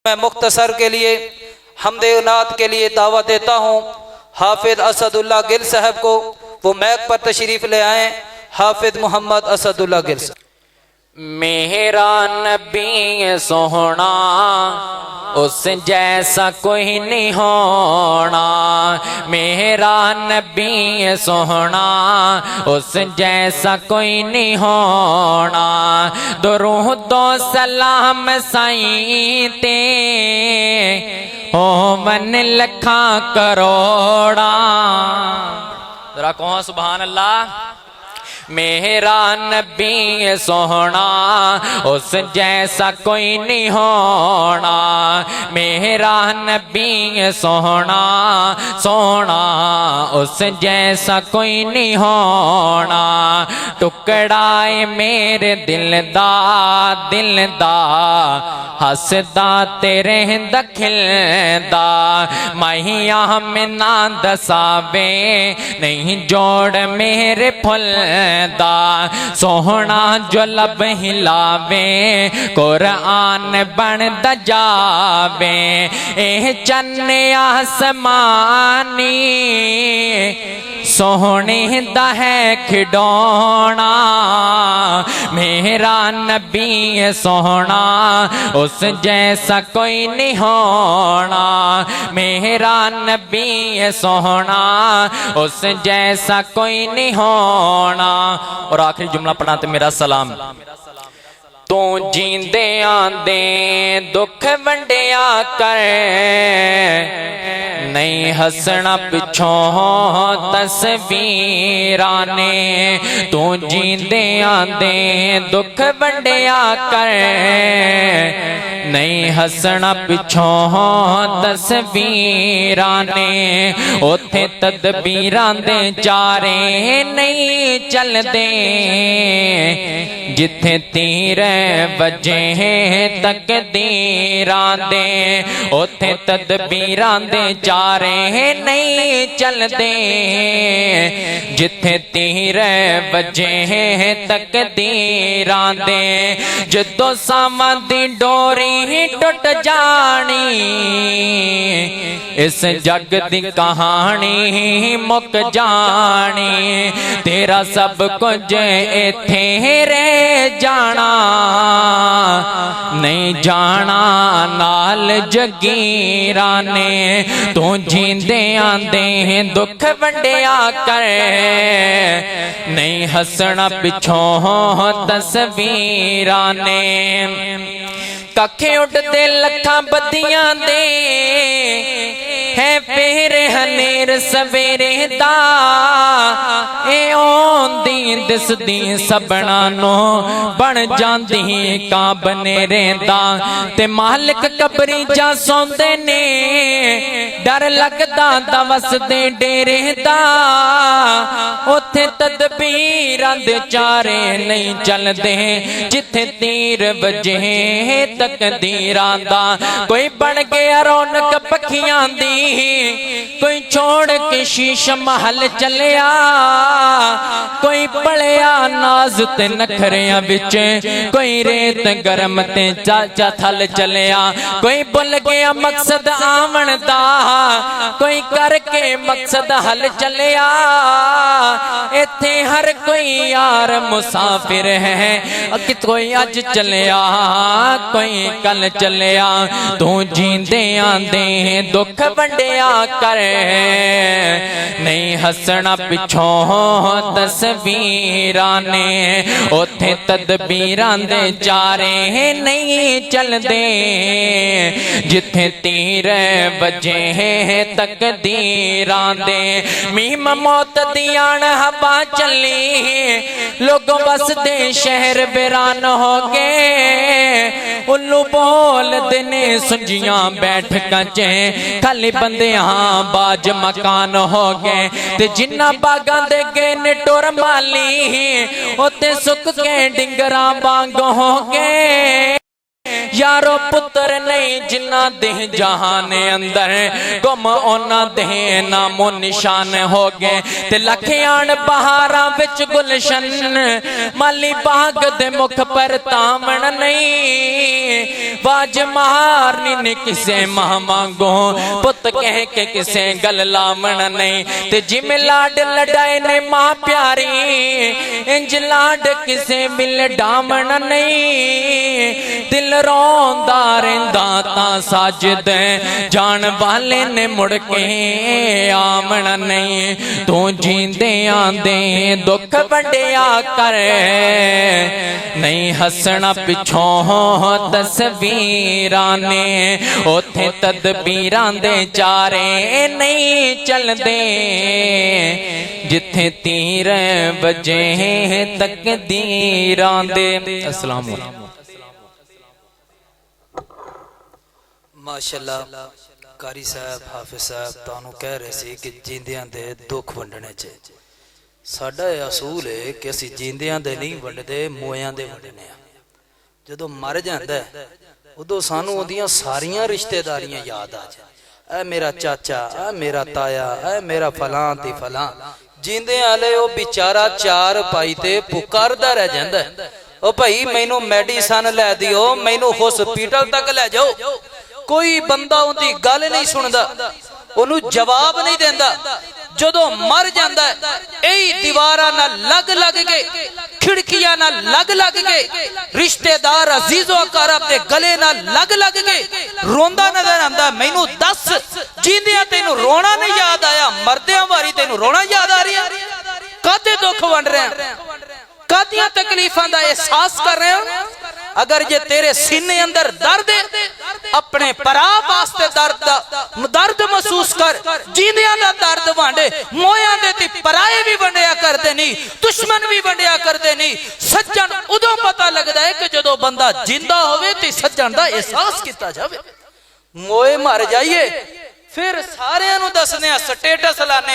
मैं मुख्तसर के लिए हमदे नात के लिए दावत देता हूँ हाफिज असदुल्ला गिल साहब को, वो मैक पर तशरीफ़ ले आए। हाफिज मोहम्मद असदुल्ला गिल साहब। मेरा नबी सोहना उस जैसा कोई नहीं होना, मेरा नबी सोहना उस जैसा कोई नहीं होना। दुरूदो सलाम साईं ते हो मन लखा करोड़ा। जरा कहो सुभान अल्लाह। मेरा नबी सोहना उस जैसा कोई नहीं होना, मेरा नबी सोहना सोहना उस जैसा कोई नहीं होना। टुकड़ाए मेरे दिल दा हसदा तेरे दखिलदा, माहिया में ना दसावे नहीं जोड़ मेरे फुल दा। सोहना जो लब हिलावे कुरान बन दजावे, ए चन्ने आसमानी सोहने दा है खिडौना। मेरा नबी सोहना उस जैसा कोई नहीं होना, मेरा नबी सोहना उस जैसा कोई नहीं होना। और आखिरी जुमला पढ़ाते मेरा सलाम। तू जींदे आंदे दुख वंडिया कर, नहीं हसना पिछों तस्वीरां ने। तू जींदे आंदे दुख वंडिया कर, नहीं हसना पिछों तस्वीरां ने। उथे तदबीरां दे चारे नहीं चलदे, जिथे तीर वजे तकदीरां दे। उथे तदबीरां दे चारे नहीं चलदे, जिथे तीर वजे तकदीरां दे। जदों सावां दी डोरी टुट जानी, इस जग दी कहानी मुक जानी। तेरा सब कुछ इथे रह जाना, नहीं जाना नाल जगीरा ने। तू जींदे आंदे दुख वंडिया कर, नहीं हसना पिछों तस्वीरां ने। कखे उड़ते लखा बदियां दे है फेर हनेर सवेरे दा। ए ओंदी दिसदी सबना नो बन जांदी का बनेरे दा। ते मालिक कबरी जा सौंदे ने, डर लगदा दवस दे डेरे दा। उथे तदबीरां दे चारे नहीं चलदे, जिथे तीर वजे तकदीरां दा। कोई बन गया रौनक पखियां दी, कोई छोड़ के शीश महल चलिया। कोई पलिया नाज ते नखरियां विच, कोई रेत गरम ते चाचा थल चलिया। कोई भुल गया मकसद आवन दा, कोई करके मकसद हल चलिया। इथे हर कोई यार मुसाफिर है, कोई अज चलिया कोई कल चलिया। तू जींदे आंदे दुख वंडिया कर, नहीं हसना पिछों तस्वीरां ने। उथे तदबीरां दे चारे नहीं चलदे, जिथे तीर वजे तकदीरां दे। मीम मौत दियान हवा चली, लोगों बस दे शहर वीरान हो गए। उल्लू बोल दिने सुंजियां बैठकां च, खाली बंदियां बाज मकान हो गए। ते जिन्ना बागां दे गए ने टुर माली, उते सुक के डिंगरां वांग हो गए। यारो पुत्र नहीं जिन्ना दे जहान अंदर गुम उन्ना दे नामो निशान हो गए ते लखियान बहारा विच गुलशन माली बाग दे मुख पर तामण नहीं बाज मारनी ने किसे मां मांगो पुत कह के किसे गल लामण नहीं ते जिम लाड लड़ाए ने मां प्यारी इंज लाड किसे मिल डामण नहीं दिल रोंदा रहिंदा तां साजिद जान वाले ने मुड़ के आमण नहीं तू जींदे आंदे दुख वंडिया कर नहीं हसना पिछों तस्वीरां ने उथे तदबीरां दे चारे नहीं चलदे जिथे तीर बजे तकदीरां दे। अस्सलाम वालेकुम। माशाअल्लाह कारी साहब हाफिज साहब ਤੁਹਾਨੂੰ ਕਹਿ ਰਹੇ ਸੀ ਕਿ ਜਿੰਦਿਆਂ ਦੇ ਦੁੱਖ ਵੰਡਣੇ ਚਾਹੀਦੇ। ਸਾਡਾ ਇਹ ਅਸੂਲ ਹੈ ਕਿ ਅਸੀਂ ਜਿੰਦਿਆਂ ਦੇ ਨਹੀਂ ਵੰਡਦੇ ਮੋਇਆਂ ਦੇ ਵੰਡਨੇ ਆ। ਜਦੋਂ ਮਰ ਜਾਂਦਾ ਉਦੋਂ ਸਾਨੂੰ ਉਹਦੀਆਂ ਸਾਰੀਆਂ ਰਿਸ਼ਤੇਦਾਰੀਆਂ ਯਾਦ ਆ ਜਾਣ। ਐ ਮੇਰਾ ਚਾਚਾ, ਐ ਮੇਰਾ ਤਾਇਆ, ਐ ਮੇਰਾ ਫਲਾਂ ਤੇ ਫਲਾਂ। ਜਿੰਦੇ ਵਾਲੇ ਉਹ ਵਿਚਾਰਾ ਚਾਰ ਪਾਈ ਤੇ ਪੁਕਾਰਦਾ ਰਹਿ ਜਾਂਦਾ। ਉਹ ਭਾਈ ਮੈਨੂੰ ਮੈਡੀਸਨ ਲੈ ਦਿਓ, ਮੈਨੂੰ ਹਸਪੀਟਲ ਤੱਕ ਲੈ ਜਾਓ। ਕੋਈ ਬੰਦਾ ਉਹਦੀ ਗੱਲ ਨਹੀਂ ਸੁਣਦਾ, ਉਹਨੂੰ ਜਵਾਬ ਨਹੀਂ ਦਿੰਦਾ। ਜਦੋਂ ਮਰ ਜਾਂਦਾ ਇਹੀ ਦੀਵਾਰਾਂ ਨਾਲ ਲੱਗ ਲੱਗ ਕੇ, ਖਿੜਕੀਆਂ ਨਾਲ ਲੱਗ ਲੱਗ ਕੇ, ਰਿਸ਼ਤੇਦਾਰ ਅਜ਼ੀਜ਼ੋ ਅਕਾਰਬ ਦੇ ਗਲੇ ਨਾਲ ਲੱਗ ਲੱਗ ਕੇ ਰੋਂਦਾ ਨਜ਼ਰ ਆਂਦਾ। ਮੈਨੂੰ ਦੱਸ ਜੀਂਦਿਆਂ ਤੈਨੂੰ ਰੋਣਾ ਨਹੀਂ ਯਾਦ ਆਇਆ, ਮਰਦਿਆਂ ਵਾਰੀ ਤੈਨੂੰ ਰੋਣਾ ਯਾਦ ਆ ਰਿਹਾ? ਕਾਹਦੇ ਦੁੱਖ ਵੰਡ ਰਿਹਾ, ਕਾਹਦੀਆਂ ਤਕਲੀਫਾਂ ਦਾ ਅਹਿਸਾਸ ਕਰ ਰਿਹਾ? अगर जे तेरे सीने अंदर दर्द है अपने भरा वास्ते दर्द महसूस कर। जींदियां दा दर्द वांडे मोयां दे ते पराए भी वंडिया करदे नहीं, दुश्मन भी वंडिया करदे नहीं। सज्जन उदों पता लगदा है कि जदों बंदा जिंदा होवे ते सज्जन दा एहसास कीता जावे। मोए मर जाइए फिर सारे दसने स्टेटस लाने,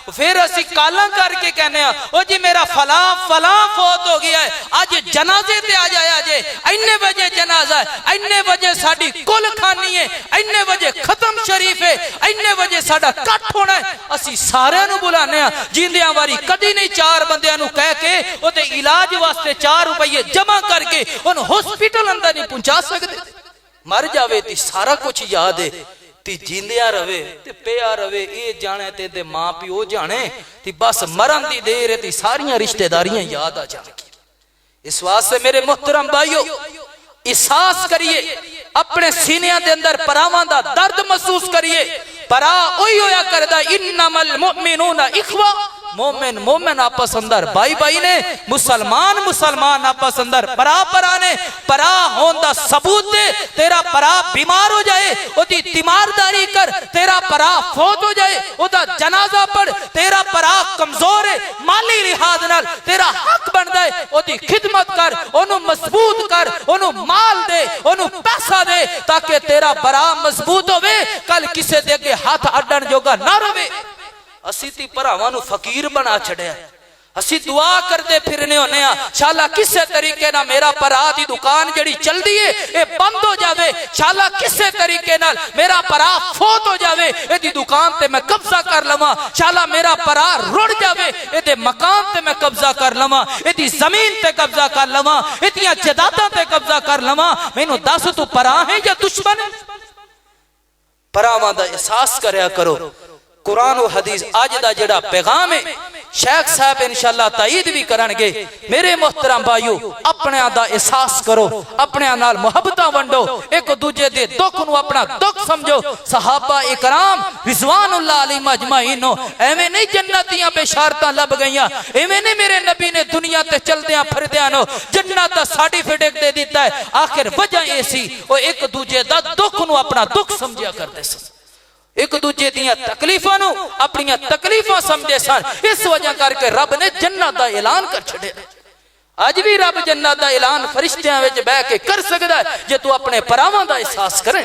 फिर असी काला करके कहने ओ जी मेरा फलां फलां फौत हो गया है, अज जनाजे ते आ जाया जे, इन्ने बजे जनाजा है, इन्ने बजे साडी कुल खानी है, इन्ने बजे खत्म शरीफ है, इन्ने बजे साडा कट होना है। असी सारे बुलाने जींदियां वारी कदी नहीं चार बंदियां नू कह के ओदे इलाज वास्ते 4 रुपये जमा करके उन हॉस्पिटल अंदर नहीं पहुंचा सकते। मर जावे ती सारा कुछ याद है, ती जींदिया रवे ते पिया रवे ये जाने ते मां प्यो जाने, ती बस मरन दी देर ती सारियां रिश्तेदारियां याद आ जाएंगी। इस वास्ते मेरे मुहतरम भाइयों एहसास करिए, अपने सीने दे अंदर परावां दा दर्द महसूस करिए। परा ओही होया करदा इन्नमल मुमिनूना इखवा, मोमिन मोमिन आपस अंदर भाई भाई ने, मुसलमान मुसलमान आपस अंदर परा परा ने। परा होने दा सबूत दे, तेरा परा बीमार हो जाए ओदी तीमारदारी कर, तेरा परा फौत हो जाए ओदा जनाजा पढ़, तेरा परा कमजोर है माली लिहाज नाल तेरा हक बनदा है ओदी खिदमत कर, ओनू मजबूत कर, ओनू माल दे, ओनू पैसा दे, ताकि तेरा परा मजबूत होवे, कल किसे दे अगे हाथ अड्डण जोगा ना रवे। असी ती भरावां नू फकीर बना छड़िया, असी दुआ करते फिरने होने शाला किसे तरीके ना मेरा भरा दी दुकान जड़ी चलदी है ये बंद हो जावे, शाला किसे तरीके नाल मेरा भरा फौत हो जावे, एदी दुकान ते मैं कब्जा कर लवां, शाला मेरा भरा रुड़ जावे, एदे मकान ते मैं कब्जा कर लवां, एदी जमीन ते कब्जा कर लवां, एदियां जायदादां ते कब्जा कर लवां। मैनू दस तू भरा है या दुश्मन? भरावां दा एहसास करया करो। कुरान और हदीस अज दा जेड़ा पैगाम है शेख साहब इंशाअल्लाह ताईद भी करनगे। मेरे मोहतरम भाइयों अपने दा एहसास करो, अपने नाल मुहब्बतां वंडो, एक दूजे दे दुख नू अपना दुख समझो। सहाबा इकराम रिजवानुल्लाह अलैहिम अजमाइन एवें नहीं जन्नत दियां बेशारतां लब गईयां, एवें नहीं मेरे नबी ने दुनिया ते चलदियां फिरदियां नो जन्नत दा सर्टिफिकेट दे दिता है। आखिर वजह ये सी ओ एक दूजे दा दुख नू अपना दुख समझिया करदे सन, एक दूजे दियां तकलीफां नू अपनी तकलीफां समझे सन। इस वजह करके रब ने जन्नत दा ऐलान कर छड़िया। अज भी रब जन्नत दा ऐलान फरिश्तियां विच बैठ के कर सकदा है जे तू अपने भरावां दा एहसास करे।